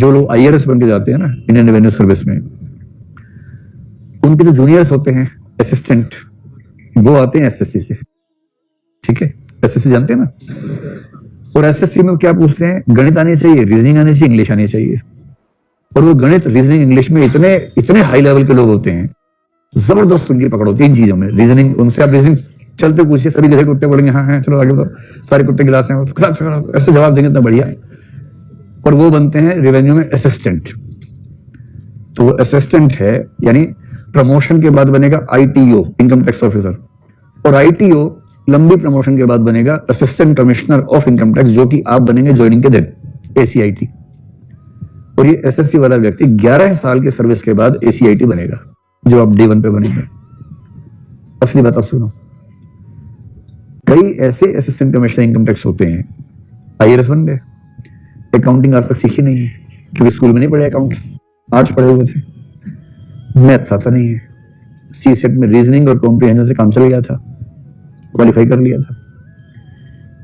जो लोग IRS बन के जाते हैं ना इंडियन रेवेन्यू सर्विस में, उनके जो जूनियर्स होते हैं असिस्टेंट, वो आते हैं SSC से। ठीक है, SSC जानते हैं ना। और SSC में क्या पूछते हैं, गणित आनी चाहिए, रीजनिंग आनी चाहिए, इंग्लिश आनी चाहिए। और वो गणित, रीजनिंग, इंग्लिश में इतने इतने हाई लेवल के लोग होते हैं, जबरदस्त उनकी पकड़ होती है इन चीजों में। रीजनिंग, उनसे आप रीजनिंग चलते पूछिए, सभी जगह कुत्ते बोलेंगे हाँ हाँ चलो आगे बताओ, सारे कुत्ते गिलास हैं, ऐसे जवाब देंगे इतना बढ़िया। और वो बनते हैं रेवेन्यू में असिस्टेंट। तो वो असिस्टेंट है, यानी प्रमोशन के बाद बनेगा ITO, इनकम टैक्स ऑफिसर। और ITO लंबी प्रमोशन के बाद बनेगा assistant commissioner of income tax, जो कि आप बनेंगे ज्वाइनिंग के दिन, ACIT। और ये SSC वाला व्यक्ति 11 साल के सर्विस के बाद ACIT बनेगा, जो आप D1 पे बनेंगे। असली बात आप सुनो, कई ऐसे असिस्टेंट कमिश्नर इनकम टैक्स होते हैं IRS बन गए, अकाउंटिंग आज तक सीखी नहीं है क्योंकि स्कूल में नहीं पढ़े अकाउंटिंग, आर्ट्स पढ़े हुए थे, मैथ्स आता नहीं है, CSET में रीजनिंग और कॉम्प्रिहेंशन से काम चल गया था, क्वालिफाई कर लिया था।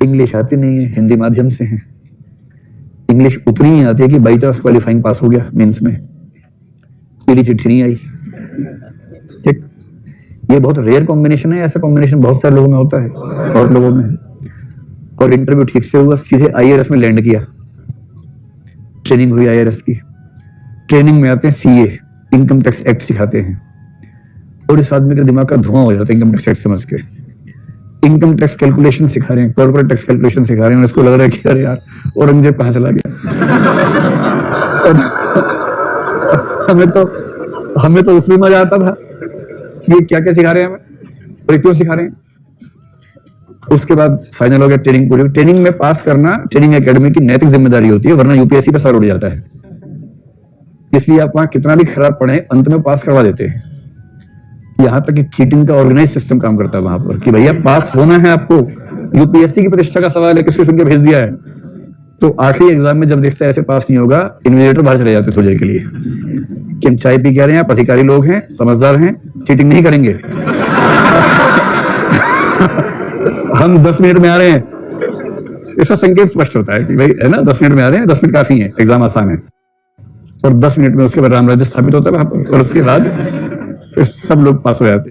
इंग्लिश आती नहीं है, हिंदी माध्यम से है, इंग्लिश उतनी ही आती है कि बाई चांस क्वालिफाइंग पास हो गया मेंस में, पीली चिट्ठी नहीं आई। ठीक, ये बहुत रेयर कॉम्बिनेशन है, ऐसा कॉम्बिनेशन बहुत सारे लोगों में होता है, बहुत लोगों में। और इंटरव्यू ठीक से हुआ, सीधे IRS में लैंड किया, ट्रेनिंग हुई IRS की, ट्रेनिंग में आते हैं CA, इनकम टैक्स एक्ट सिखाते हैं, और इस आदमी का दिमाग का धुआं हो जाता है इनकम टैक्स एक्ट समझ के। इनकम टैक्स कैलकुलेशन सिखा रहे हैं, कॉर्पोरेट टैक्स कैलकुलेशन सिखा रहे हैं, उसको लग रहा है कि अरे यार औरंगजेब कहां चला गया। और हमें तो उसमें मजा आता था कि क्या क्या सिखा रहे हैं हमें और क्यों सिखा रहे हैं। उसके बाद फाइनल हो गया, ट्रेनिंग पूरी। ट्रेनिंग में पास करना ट्रेनिंग एकेडमी की नैतिक जिम्मेदारी होती है, वरना UPSC पे सर उड़ जाता है। इसलिए आप वहां कितना भी खराब पढ़े, अंत में पास करवा देते हैं। यहां तक कि चीटिंग का ऑर्गेनाइज सिस्टम काम करता है वहां पर कि भैया पास होना है आपको, UPSC की प्रतिष्ठा का सवाल है, किसको सुन के भेज दिया है। तो आखिरी एग्जाम में जब देखता है ऐसे पास नहीं होगा, इन्विजिलेटर बाहर चले जाते थोड़ी देर के लिए कि हम चाय पी के आ रहे हैं, आप अधिकारी लोग हैं, समझदार हैं, चीटिंग नहीं करेंगे। हम 10 मिनट में आ रहे हैं, इसका संकेत स्पष्ट होता है कि भाई है ना 10 मिनट में आ रहे हैं, 10 मिनट काफी है, एग्जाम आसान है। और 10 मिनट में उसके बाद राम राज्य स्थापित होता है वहां पर, और उसके बाद फिर सब लोग पास हो जाते हैं।